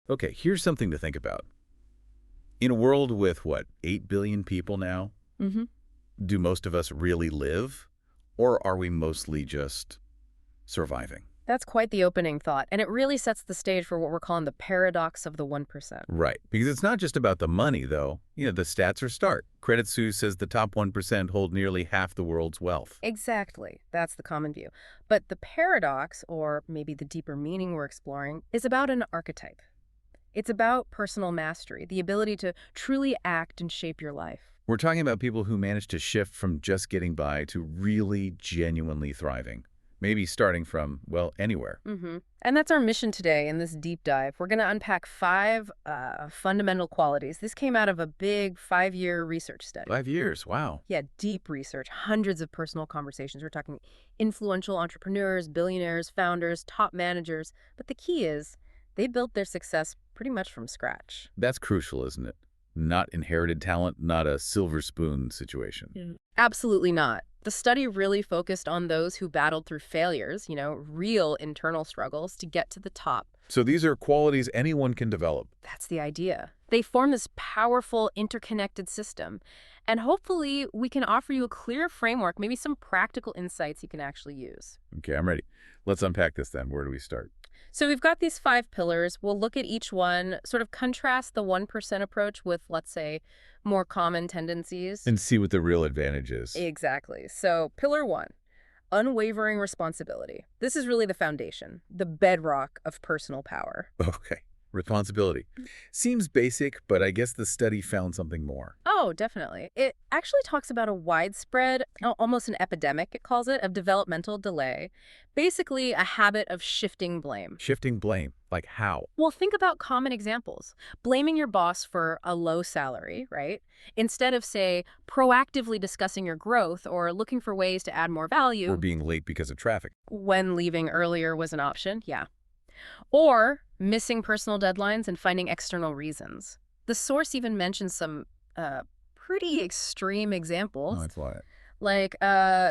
Okay, here's something to think about. In a world with, what, 8 billion people now, Hmm. do most of us really live? Or are we mostly just surviving? That's quite the opening thought, and it really sets the stage for what we're calling the paradox of the 1%. Right, because it's not just about the money, though. The stats are stark. Credit Suisse says the top 1% hold nearly half the world's wealth. Exactly. That's the common view. But the paradox, or maybe the deeper meaning we're exploring, is about an archetype. It's about personal mastery, the ability to truly act and shape your life. We're talking about people who manage to shift from just getting by to really genuinely thriving. Maybe starting from, well, anywhere. And that's our mission today in this deep dive. We're going to unpack five fundamental qualities. This came out of a big 5-year research study. 5 years, wow. Yeah, deep research, hundreds of personal conversations. We're talking influential entrepreneurs, billionaires, founders, top managers. But the key is they built their success pretty much from scratch. That's crucial, isn't it? Not inherited talent, not a silver spoon situation. Yeah. Absolutely not. The study really focused on those who battled through failures, real internal struggles to get to the top. So these are qualities anyone can develop. That's the idea. They form this powerful, interconnected system. And hopefully we can offer you a clear framework, maybe some practical insights you can actually use. Okay, I'm ready. Let's unpack this then. Where do we start? So we've got these 5 pillars. We'll look at each one, sort of contrast the 1% approach with, let's say, more common tendencies. And see what the real advantage is. Exactly. So pillar 1, unwavering responsibility. This is really the foundation, the bedrock of personal power. Okay. Responsibility. Seems basic, but I guess the study found something more. Oh, definitely. It actually talks about a widespread, almost an epidemic, it calls it, of developmental delay. Basically, a habit of shifting blame. Shifting blame. Like how? Well, think about common examples. Blaming your boss for a low salary, right? Instead of, say, proactively discussing your growth or looking for ways to add more value. Or being late because of traffic. When leaving earlier was an option, yeah. Or missing personal deadlines and finding external reasons. The source even mentions some pretty extreme examples. Oh, that's why. Like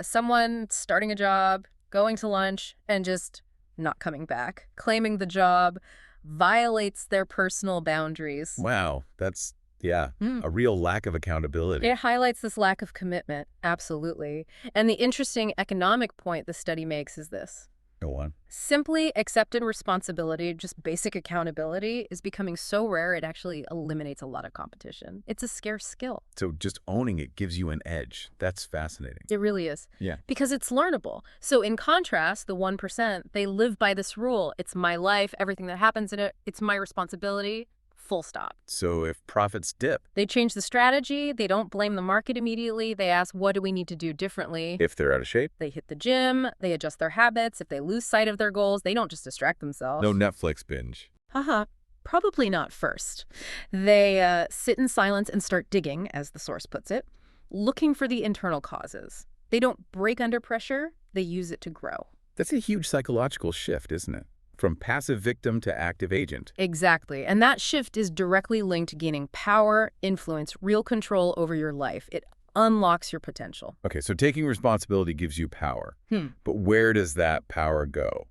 someone starting a job, going to lunch, and just not coming back. Claiming the job violates their personal boundaries. Wow, that's, a real lack of accountability. It highlights this lack of commitment, absolutely. And the interesting economic point the study makes is this. Go on. Simply accepted responsibility, just basic accountability, is becoming so rare it actually eliminates a lot of competition. It's a scarce skill. So just owning it gives you an edge. That's fascinating. It really is. Yeah. Because it's learnable. So in contrast, the 1%, they live by this rule. It's my life, everything that happens in it, it's my responsibility. Full stop. So if profits dip, they change the strategy. They don't blame the market immediately. They ask, what do we need to do differently? if they're out of shape, They hit the gym. They adjust their habits. If they lose sight of their goals, they don't just distract themselves. no Netflix binge. Haha. Probably not first. They sit in silence and start digging, as the source puts it, looking for the internal causes. They don't break under pressure. They use it to grow. That's a huge psychological shift, isn't it? From passive victim to active agent. Exactly. And that shift is directly linked to gaining power, influence, real control over your life. It unlocks your potential. Okay, so taking responsibility gives you power. But where does that power go?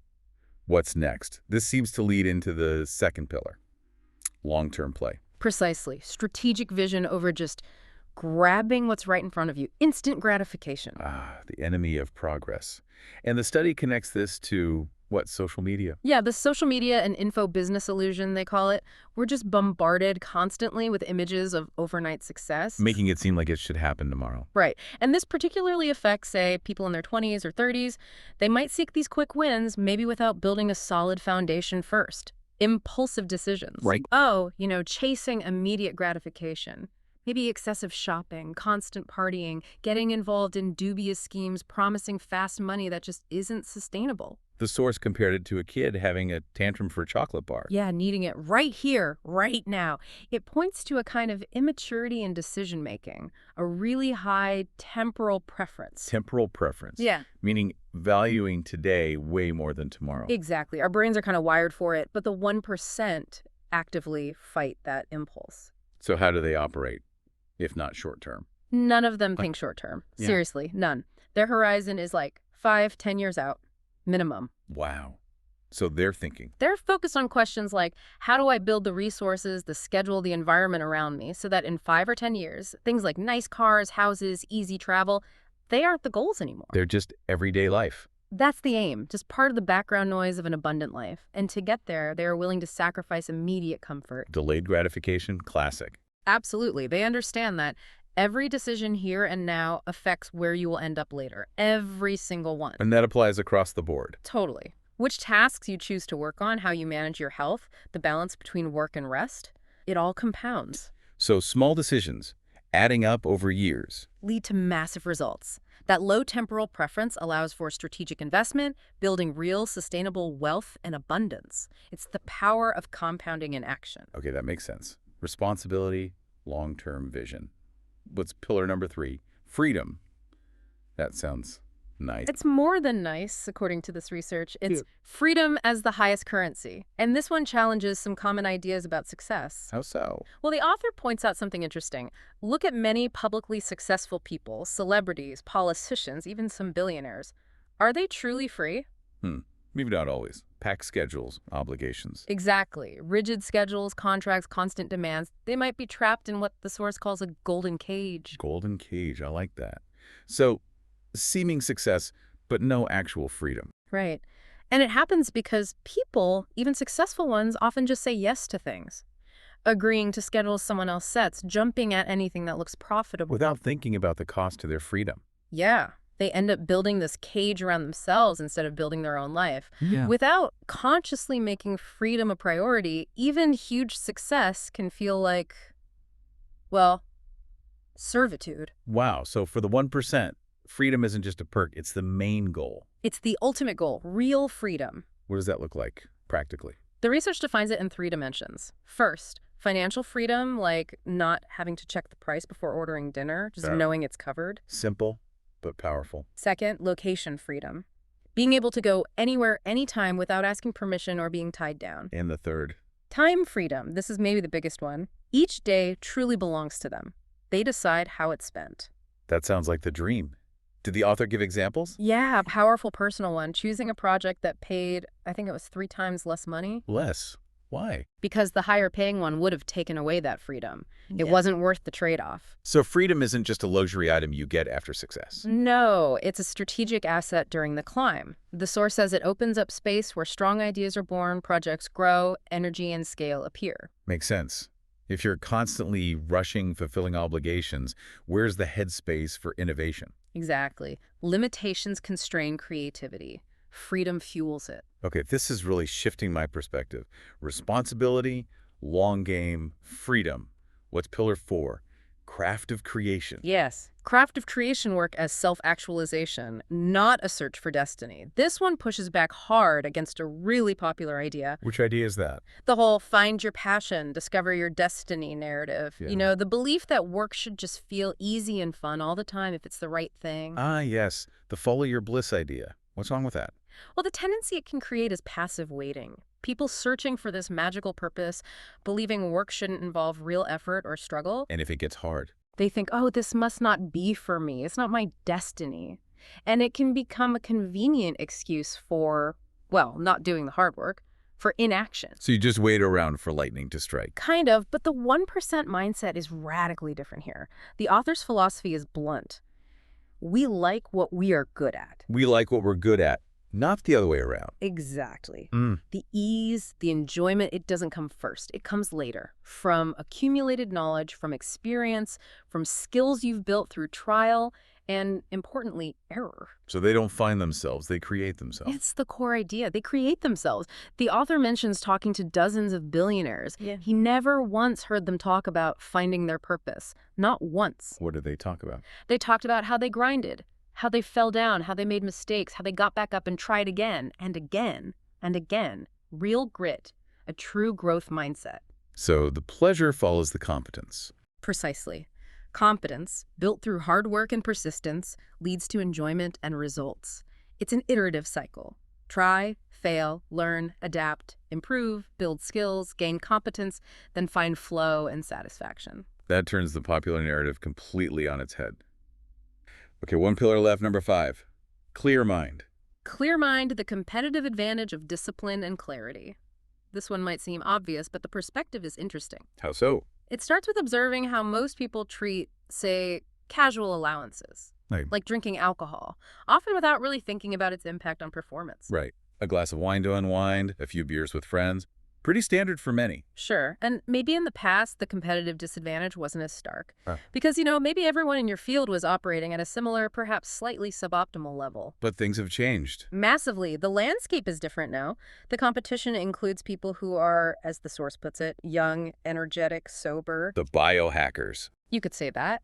What's next? This seems to lead into the second pillar, long-term play. Precisely. Strategic vision over just grabbing what's right in front of you. Instant gratification. The enemy of progress. And the study connects this to, what, social media? Yeah, the social media and info business illusion, they call it. We're just bombarded constantly with images of overnight success. Making it seem like it should happen tomorrow. Right. And this particularly affects, say, people in their 20s or 30s. They might seek these quick wins, maybe without building a solid foundation first. Impulsive decisions. Right. Oh, chasing immediate gratification. Maybe excessive shopping, constant partying, getting involved in dubious schemes, promising fast money that just isn't sustainable. The source compared it to a kid having a tantrum for a chocolate bar. Yeah, needing it right here, right now. It points to a kind of immaturity in decision-making, a really high temporal preference. Temporal preference. Yeah. Meaning valuing today way more than tomorrow. Exactly. Our brains are kind of wired for it, but the 1% actively fight that impulse. So how do they operate, if not short-term? None of them think short-term. Yeah. Seriously, none. Their horizon is like 5-10 years out. Minimum. Wow. So they're thinking. They're focused on questions like, how do I build the resources, the schedule, the environment around me so that in 5 or 10 years, things like nice cars, houses, easy travel, they aren't the goals anymore. They're just everyday life. That's the aim, just part of the background noise of an abundant life. And to get there, they are willing to sacrifice immediate comfort. Delayed gratification, classic. Absolutely. They understand that every decision here and now affects where you will end up later. Every single one. And that applies across the board. Totally. Which tasks you choose to work on, how you manage your health, the balance between work and rest, it all compounds. So small decisions, adding up over years, lead to massive results. That low temporal preference allows for strategic investment, building real sustainable wealth and abundance. It's the power of compounding in action. Okay, that makes sense. Responsibility, long-term vision. What's pillar number 3? Freedom. That sounds nice. It's more than nice, according to this research. It's freedom as the highest currency. And this one challenges some common ideas about success. How so? Well, the author points out something interesting. Look at many publicly successful people, celebrities, politicians, even some billionaires. Are they truly free? Maybe not always. Packed schedules, obligations. Exactly. Rigid schedules, contracts, constant demands. They might be trapped in what the source calls a golden cage. Golden cage, I like that. So, seeming success, but no actual freedom. Right. And it happens because people, even successful ones, often just say yes to things. Agreeing to schedules someone else sets, jumping at anything that looks profitable. Without thinking about the cost to their freedom. Yeah. They end up building this cage around themselves instead of building their own life. Yeah. Without consciously making freedom a priority, even huge success can feel like, well, servitude. Wow, so for the 1%, freedom isn't just a perk, it's the main goal. It's the ultimate goal, real freedom. What does that look like, practically? The research defines it in 3 dimensions. First, financial freedom, like not having to check the price before ordering dinner, just knowing it's covered. Simple, but powerful. Second, location freedom. Being able to go anywhere, anytime without asking permission or being tied down. And the third? Time freedom. This is maybe the biggest one. Each day truly belongs to them. They decide how it's spent. That sounds like the dream. Did the author give examples? Yeah, a powerful personal one. Choosing a project that paid, I think it was 3 times less money. Less. Why? Because the higher paying one would have taken away that freedom. It wasn't worth the trade-off. So freedom isn't just a luxury item you get after success. No, it's a strategic asset during the climb. The source says it opens up space where strong ideas are born, projects grow, energy and scale appear. Makes sense. If you're constantly rushing, fulfilling obligations, where's the headspace for innovation? Exactly. Limitations constrain creativity. Freedom fuels it. Okay, this is really shifting my perspective. Responsibility, long game, freedom. What's pillar 4? Craft of creation. Yes. Craft of creation work as self-actualization, not a search for destiny. This one pushes back hard against a really popular idea. Which idea is that? The whole find your passion, discover your destiny narrative. Yeah. You know, the belief that work should just feel easy and fun all the time if it's the right thing. Ah, yes. The follow your bliss idea. What's wrong with that? Well, the tendency it can create is passive waiting. People searching for this magical purpose, believing work shouldn't involve real effort or struggle. And if it gets hard? They think, oh, this must not be for me. It's not my destiny. And it can become a convenient excuse for, well, not doing the hard work, for inaction. So you just wait around for lightning to strike. Kind of, but the 1% mindset is radically different here. The author's philosophy is blunt. We like what we are good at. We like what we're good at, not the other way around. Exactly. The ease, the enjoyment, it doesn't come first. It comes later. From accumulated knowledge, from experience, from skills you've built through trial, and importantly, error. So they don't find themselves, they create themselves. It's the core idea. They create themselves. The author mentions talking to dozens of billionaires. Yeah. He never once heard them talk about finding their purpose. Not once. What did they talk about? They talked about how they grinded, how they fell down, how they made mistakes, how they got back up and tried again and again and again. Real grit, a true growth mindset. So the pleasure follows the competence. Precisely. Competence, built through hard work and persistence, leads to enjoyment and results. It's an iterative cycle. Try, fail, learn, adapt, improve, build skills, gain competence, then find flow and satisfaction. That turns the popular narrative completely on its head. Okay, 1 pillar left, number 5. Clear mind. Clear mind, the competitive advantage of discipline and clarity. This one might seem obvious, but the perspective is interesting. How so? It starts with observing how most people treat, say, casual allowances, like drinking alcohol, often without really thinking about its impact on performance. Right. A glass of wine to unwind, a few beers with friends. Pretty standard for many. Sure, and maybe in the past the competitive disadvantage wasn't as stark. Huh. Because, maybe everyone in your field was operating at a similar, perhaps slightly suboptimal level. But things have changed. Massively. The landscape is different now. The competition includes people who are, as the source puts it, young, energetic, sober. The biohackers. You could say that.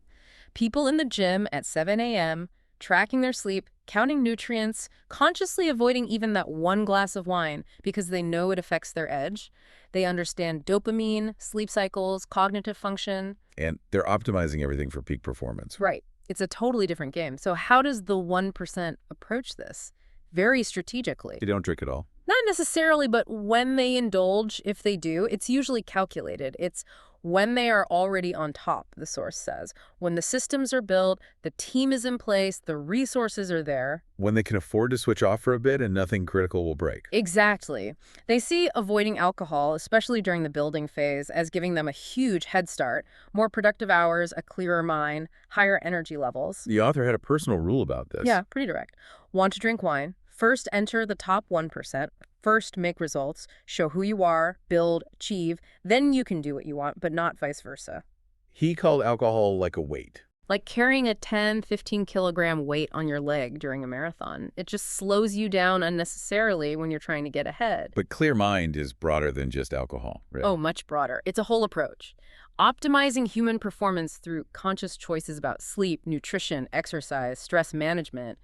People in the gym at 7 a.m., tracking their sleep, counting nutrients, consciously avoiding even that one glass of wine because they know it affects their edge. They understand dopamine, sleep cycles, cognitive function. And they're optimizing everything for peak performance. Right. It's a totally different game. So how does the 1% approach this? Very strategically. They don't drink at all. Not necessarily, but when they indulge, if they do, it's usually calculated. It's when they are already on top, the source says. When the systems are built, the team is in place, the resources are there. When they can afford to switch off for a bit and nothing critical will break. Exactly. They see avoiding alcohol, especially during the building phase, as giving them a huge head start, more productive hours, a clearer mind, higher energy levels. The author had a personal rule about this. Yeah, pretty direct. Want to drink wine? First enter the top 1%. First make results, show who you are, build, achieve. Then you can do what you want, but not vice versa. He called alcohol like a weight. Like carrying a 10, 15-kilogram weight on your leg during a marathon. It just slows you down unnecessarily when you're trying to get ahead. But clear mind is broader than just alcohol, really. Oh, much broader. It's a whole approach. Optimizing human performance through conscious choices about sleep, nutrition, exercise, stress management.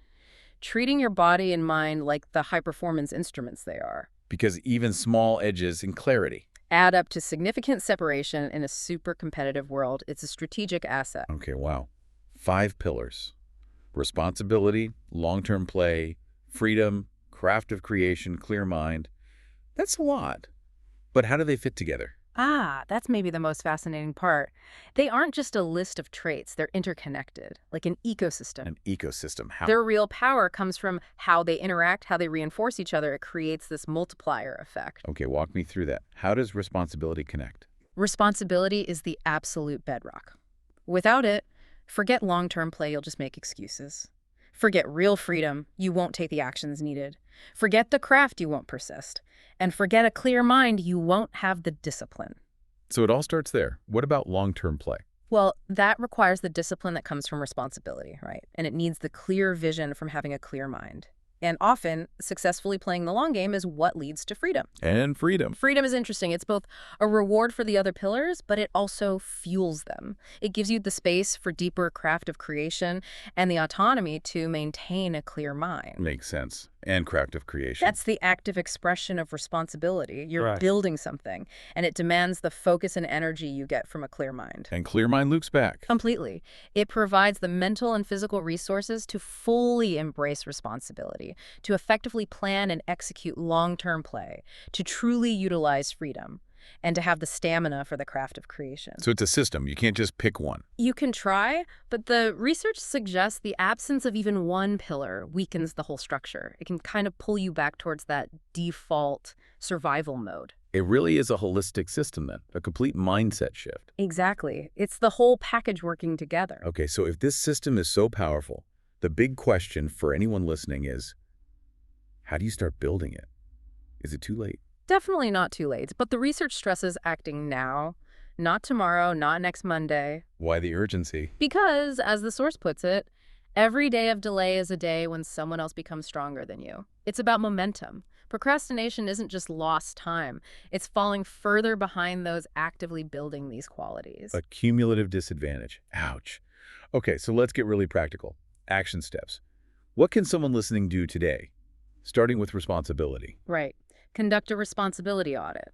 Treating your body and mind like the high-performance instruments they are. Because even small edges in clarity add up to significant separation in a super competitive world. It's a strategic asset. Okay, wow. 5 pillars. Responsibility, long-term play, freedom, craft of creation, clear mind. That's a lot. But how do they fit together? That's maybe the most fascinating part. They aren't just a list of traits. They're interconnected, like an ecosystem. An ecosystem. How? Their real power comes from how they interact, how they reinforce each other. It creates this multiplier effect. Okay, walk me through that. How does responsibility connect? Responsibility is the absolute bedrock. Without it, forget long-term play, you'll just make excuses. Forget real freedom, you won't take the actions needed. Forget the craft, you won't persist. And forget a clear mind, you won't have the discipline. So it all starts there. What about long-term play? Well, that requires the discipline that comes from responsibility, right? And it needs the clear vision from having a clear mind. And often, successfully playing the long game is what leads to freedom. And freedom. Freedom is interesting. It's both a reward for the other pillars, but it also fuels them. It gives you the space for deeper craft of creation and the autonomy to maintain a clear mind. Makes sense. And craft of creation. That's the active expression of responsibility. You're Right. building something, and it demands the focus and energy you get from a clear mind. And clear mind loops back. Completely. It provides the mental and physical resources to fully embrace responsibility, to effectively plan and execute long-term play, to truly utilize freedom, and to have the stamina for the craft of creation. So it's a system. You can't just pick one. You can try, but the research suggests the absence of even one pillar weakens the whole structure. It can kind of pull you back towards that default survival mode. It really is a holistic system then, a complete mindset shift. Exactly. It's the whole package working together. Okay, so if this system is so powerful, the big question for anyone listening is, how do you start building it? Is it too late? Definitely not too late, but the research stresses acting now, not tomorrow, not next Monday. Why the urgency? Because, as the source puts it, every day of delay is a day when someone else becomes stronger than you. It's about momentum. Procrastination isn't just lost time. It's falling further behind those actively building these qualities. A cumulative disadvantage. Ouch. Okay, so let's get really practical. Action steps. What can someone listening do today? Starting with responsibility. Right. Conduct a responsibility audit.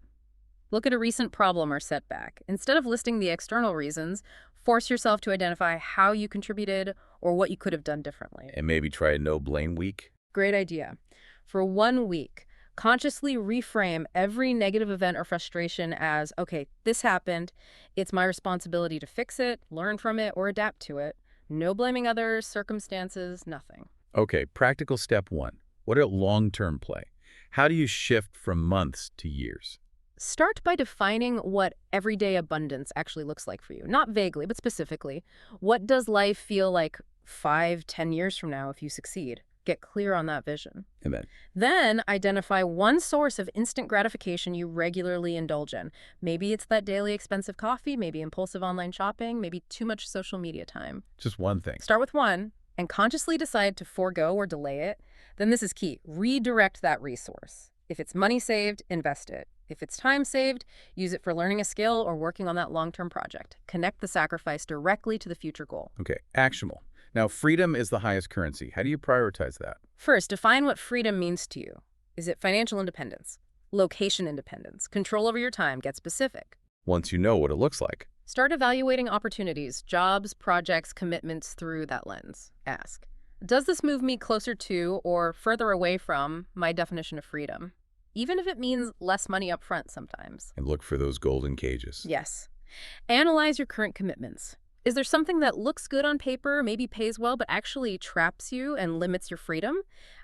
Look at a recent problem or setback. Instead of listing the external reasons, force yourself to identify how you contributed or what you could have done differently. And maybe try a no-blame week. Great idea. For 1 week, consciously reframe every negative event or frustration as, okay, this happened. It's my responsibility to fix it, learn from it, or adapt to it. No blaming others, circumstances, nothing. Okay, practical step 1. What about long-term play? How do you shift from months to years? Start by defining what everyday abundance actually looks like for you. Not vaguely, but specifically. What does life feel like 5, 10 years from now if you succeed? Get clear on that vision. And then, Then identify one source of instant gratification you regularly indulge in. Maybe it's that daily expensive coffee, maybe impulsive online shopping, maybe too much social media time. just one thing. Start with one and consciously decide to forego or delay it. Then this is key. Redirect that resource. If it's money saved, invest it. If it's time saved, use it for learning a skill or working on that long-term project. Connect the sacrifice directly to the future goal. Okay, actionable. Now, freedom is the highest currency. How do you prioritize that? First, define what freedom means to you. Is it financial independence? Location independence? Control over your time? Get specific. Once you know what it looks like. Start evaluating opportunities, jobs, projects, commitments through that lens. Ask, does this move me closer to or further away from my definition of freedom? Even if it means less money up front sometimes. And look for those golden cages. Yes. Analyze your current commitments. Is there something that looks good on paper, maybe pays well, but actually traps you and limits your freedom?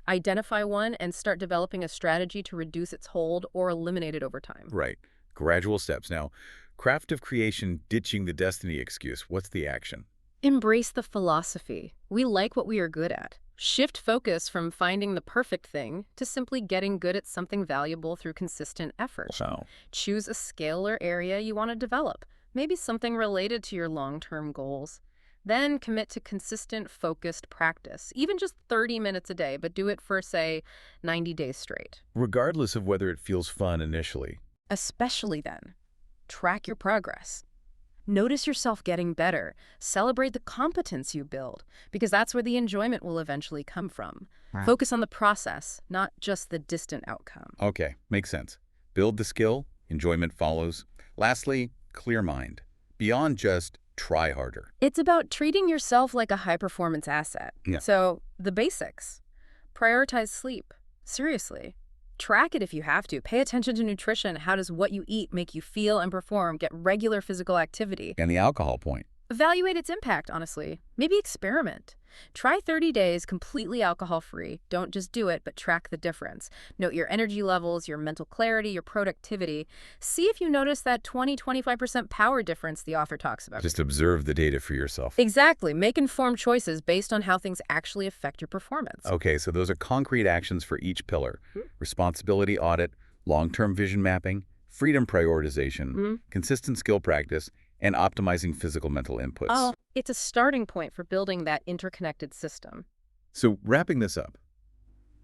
Identify one and start developing a strategy to reduce its hold or eliminate it over time. Right. Gradual steps. Now, craft of creation, ditching the destiny excuse. What's the action? Embrace the philosophy. We like what we are good at. Shift focus from finding the perfect thing to simply getting good at something valuable through consistent effort. Wow. Choose a skill or area you want to develop, maybe something related to your long-term goals. Then commit to consistent, focused practice, even just 30 minutes a day, but do it for, say, 90 days straight. Regardless of whether it feels fun initially. Especially then, track your progress. Notice yourself getting better. Celebrate the competence you build, because that's where the enjoyment will eventually come from. Wow. Focus on the process, not just the distant outcome. Okay, makes sense. Build the skill, enjoyment follows. Lastly, clear mind. Beyond just try harder. It's about treating yourself like a high-performance asset. Yeah. So, the basics. Prioritize sleep. Seriously. Track it if you have to. Pay attention to nutrition. How does what you eat make you feel and perform? Get regular physical activity. And the alcohol point. Evaluate its impact, honestly. Maybe experiment. Try 30 days completely alcohol-free. Don't just do it, but track the difference. Note your energy levels, your mental clarity, your productivity. See if you notice that 20–25% power difference the author talks about. Just observe the data for yourself. Exactly. Make informed choices based on how things actually affect your performance. Okay, so those are concrete actions for each pillar. Responsibility audit, long-term vision mapping, freedom prioritization, consistent skill practice, and optimizing physical mental inputs. Oh, it's a starting point for building that interconnected system. So wrapping this up,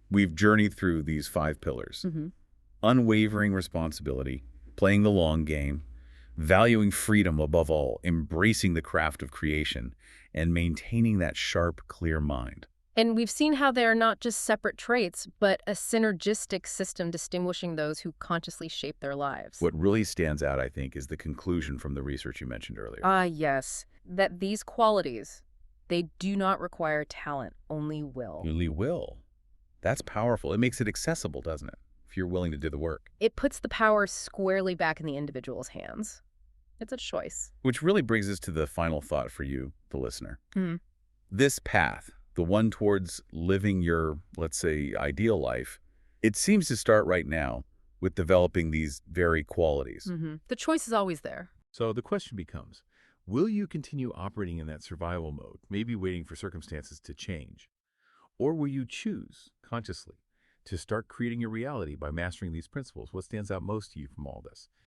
we've journeyed through these 5 pillars. Unwavering responsibility, playing the long game, valuing freedom above all, embracing the craft of creation, and maintaining that sharp, clear mind. And we've seen how they are not just separate traits, but a synergistic system distinguishing those who consciously shape their lives. What really stands out, I think, is the conclusion from the research you mentioned earlier. Yes. That these qualities, they do not require talent, only will. Only will. That's powerful. It makes it accessible, doesn't it? If you're willing to do the work. It puts the power squarely back in the individual's hands. It's a choice. Which really brings us to the final thought for you, the listener. Mhm. This path, the one towards living your, let's say, ideal life, it seems to start right now with developing these very qualities. The choice is always there. So the question becomes, will you continue operating in that survival mode, maybe waiting for circumstances to change? Or will you choose, consciously, to start creating your reality by mastering these principles? What stands out most to you from all this?